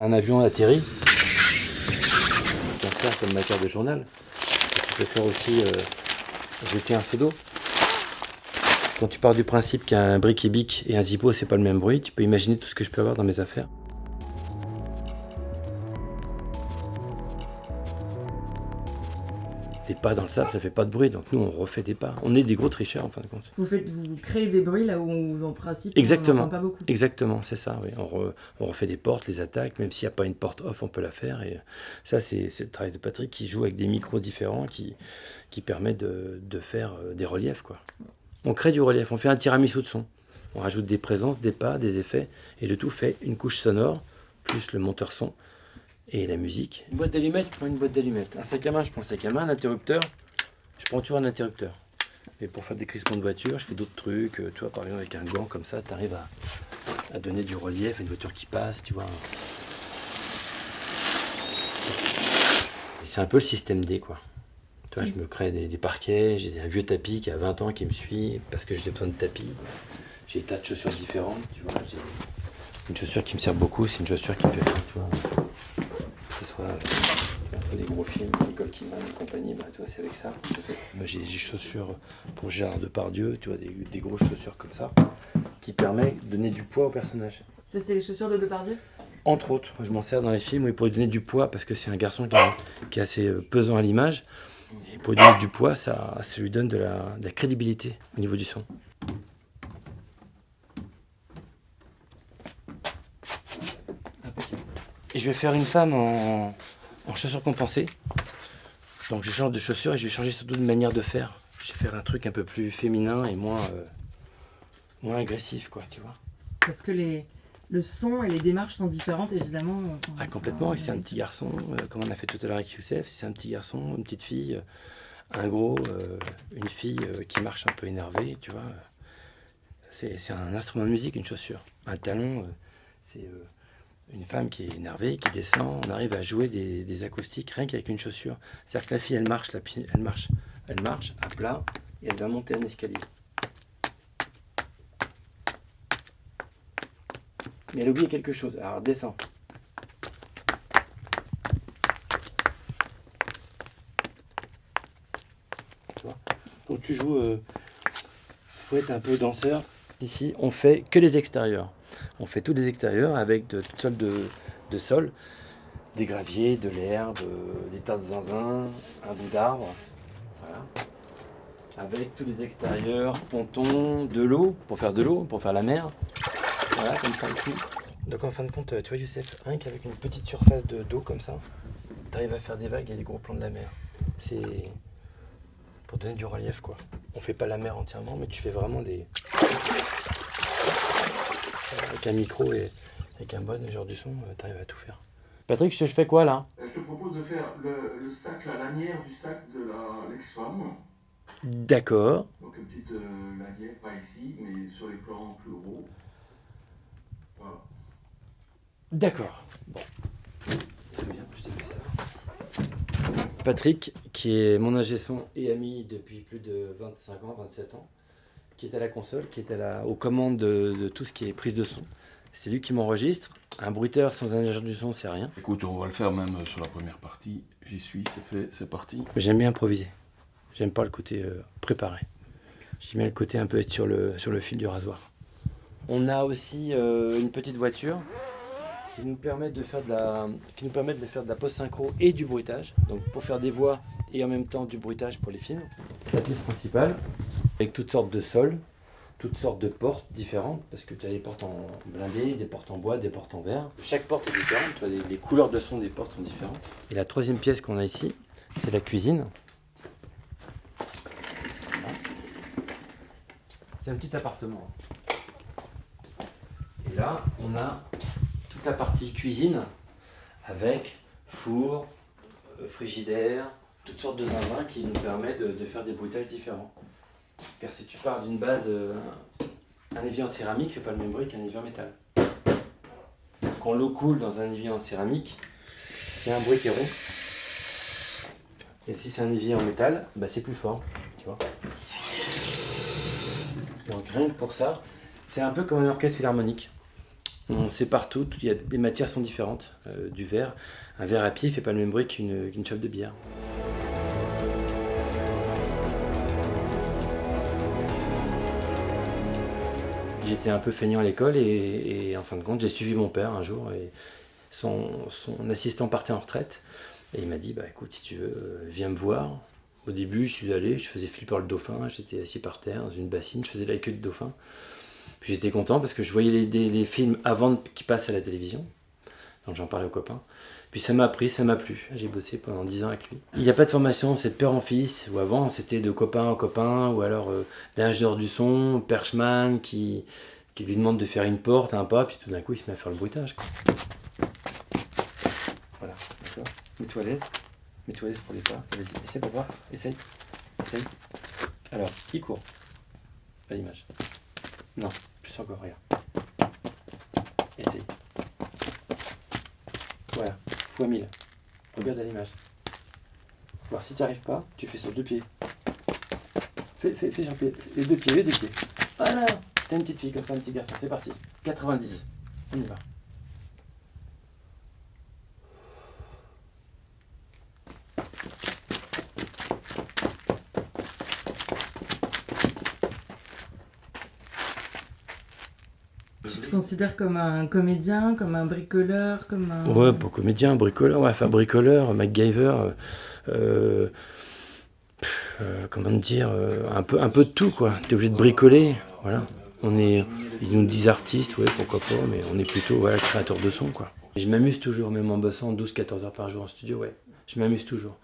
Un avion atterrit, tu t'en sers comme matière de journal. Tu peux faire aussi jeter un seau d'eau. Quand tu pars du principe qu'un bric-et-bic et un Zippo, c'est pas le même bruit, tu peux imaginer tout ce que je peux avoir dans mes affaires. Les pas dans le sable, ça fait pas de bruit, donc nous on refait des pas. On est des gros tricheurs en fin de compte. Vous créez des bruits là où en principe Exactement. on n'entend pas beaucoup. Exactement, c'est ça. Oui. On refait des portes, les attaques, même s'il n'y a pas une porte off, on peut la faire. Et ça, c'est le travail de Patrick qui joue avec des micros différents qui permet de faire des reliefs, quoi. On crée du relief, on fait un tiramisu de son. On rajoute des présences, des pas, des effets, et le tout fait une couche sonore, plus le monteur son et la musique. Une boîte d'allumettes, je prends une boîte d'allumettes. Un sac à main, je prends un sac à main. Un interrupteur, je prends toujours un interrupteur. Et pour faire des crissements de voiture, je fais d'autres trucs. Tu vois, par exemple, avec un gant comme ça, tu arrives à donner du relief à une voiture qui passe, tu vois. Et c'est un peu le système D, quoi. Tu vois, je me crée des parquets, j'ai un vieux tapis qui a 20 ans qui me suit parce que j'ai besoin de tapis. J'ai des tas de chaussures différentes, tu vois. J'ai une chaussure qui me sert beaucoup, c'est une chaussure qui me fait faire, tu vois. Que ce soit des gros films, Nicole Kidman et compagnie, bah, tu vois, c'est avec ça. Moi, j'ai des chaussures pour Gérard Depardieu, tu vois, des grosses chaussures comme ça, qui permettent de donner du poids au personnage. Ça, c'est les chaussures de Depardieu ? Entre autres, je m'en sers dans les films pour lui donner du poids, parce que c'est un garçon qui est assez pesant à l'image. Et pour lui donner du poids, ça lui donne de la crédibilité au niveau du son. Et je vais faire une femme en chaussures compensées. Donc je change de chaussures et je vais changer surtout de manière de faire. Je vais faire un truc un peu plus féminin et moins agressif, quoi, tu vois. Parce que le son et les démarches sont différentes, évidemment. Ah, complètement, et c'est un petit garçon, comme on a fait tout à l'heure avec Youssef, c'est un petit garçon, une petite fille, un gros, une fille qui marche un peu énervée, tu vois. C'est un instrument de musique, une chaussure. Un talon, c'est une femme qui est énervée, qui descend, on arrive à jouer des acoustiques rien qu'avec une chaussure. C'est-à-dire que la fille, elle marche à plat, et elle va monter un escalier. Mais elle oublie quelque chose, alors descend. Tu vois ? Donc tu joues, faut être un peu danseur. Ici, on fait que les extérieurs. On fait tous les extérieurs avec toutes sortes de sols, des graviers, de l'herbe, des tas de zinzin, un bout d'arbre. Voilà. Avec tous les extérieurs, pontons, de l'eau, pour faire la mer. Voilà, comme ça ici. Donc en fin de compte, tu vois Youssef, rien qu'avec une petite surface d'eau comme ça, tu arrives à faire des vagues et des gros plans de la mer. C'est pour donner du relief, quoi. On fait pas la mer entièrement, mais tu fais vraiment des... Avec un micro et avec un bon genre du son, tu arrives à tout faire. Patrick, je fais quoi là ? Je te propose de faire le sac, la lanière du sac de l'ex-femme. D'accord. Donc une petite lanière, pas ici, mais sur les plans plus gros. Voilà. D'accord. Bon. Très bien, je t'ai fait ça. Patrick, qui est mon ingé son et ami depuis plus de 25 ans, 27 ans, qui est à la console, qui est aux commandes de tout ce qui est prise de son. C'est lui qui m'enregistre. Un bruiteur sans un ingénieur du son, c'est rien. Écoute, on va le faire même sur la première partie. J'y suis, c'est fait, c'est parti. J'aime bien improviser. J'aime pas le côté préparé. J'aime bien le côté un peu être sur le fil du rasoir. On a aussi une petite voiture qui nous permet de faire de la post-synchro et du bruitage. Donc pour faire des voix et en même temps du bruitage pour les films. La pièce principale, avec toutes sortes de sols, toutes sortes de portes différentes, parce que tu as des portes en blindé, des portes en bois, des portes en verre. Chaque porte est différente, tu vois, les couleurs de son des portes sont différentes. Et la troisième pièce qu'on a ici, c'est la cuisine. Voilà. C'est un petit appartement. Et là, on a toute la partie cuisine avec four, frigidaire, toutes sortes de zinzin qui nous permettent de faire des bruitages différents. Car si tu pars d'une base, un évier en céramique ne fait pas le même bruit qu'un évier en métal. Quand l'eau coule dans un évier en céramique, c'est un bruit qui est rond. Et si c'est un évier en métal, bah c'est plus fort, tu vois. Donc rien que pour ça, c'est un peu comme un orchestre philharmonique. On sait partout, les matières sont différentes du verre. Un verre à pied ne fait pas le même bruit qu'une chope de bière. J'étais un peu feignant à l'école et en fin de compte, j'ai suivi mon père un jour et son assistant partait en retraite. Et il m'a dit, bah écoute, si tu veux, viens me voir. Au début, je suis allé, je faisais Flipper le dauphin, j'étais assis par terre dans une bassine, je faisais la queue de dauphin. Puis j'étais content parce que je voyais les films avant qu'ils passent à la télévision. Donc j'en parlais aux copains. Puis ça m'a appris, ça m'a plu. J'ai bossé pendant 10 ans avec lui. Il n'y a pas de formation, c'est de père en fils. Ou avant, c'était de copain en copain. Ou alors d'ingénieur du son, perchman, qui lui demande de faire une porte, un pas. Puis tout d'un coup, il se met à faire le bruitage, quoi. Voilà, d'accord. Mets-toi à l'aise. Mets-toi à l'aise pour les pas. Vas-y, essaie pour voir. Essaye. Essaye. Alors, qui court? Pas l'image. Non, plus encore, regarde. Essaye. Voilà, fois 1000. Regarde à l'image. Alors si tu n'y arrives pas, tu fais sur 2 pieds. Fais sur les 2 pieds, les 2 pieds. Voilà, t'as une petite fille comme ça, un petit garçon, c'est parti. 90, on y va. Tu te considères comme un comédien, comme un bricoleur, comme un... Ouais, pas comédien, bricoleur, ouais, enfin bricoleur, MacGyver, comment dire, un peu de tout, quoi. T'es obligé de bricoler, voilà. Ils nous disent artistes, ouais, pourquoi pas, mais on est plutôt, voilà, créateur de son, quoi. Et je m'amuse toujours, même en bossant 12-14 heures par jour en studio, ouais. Je m'amuse toujours.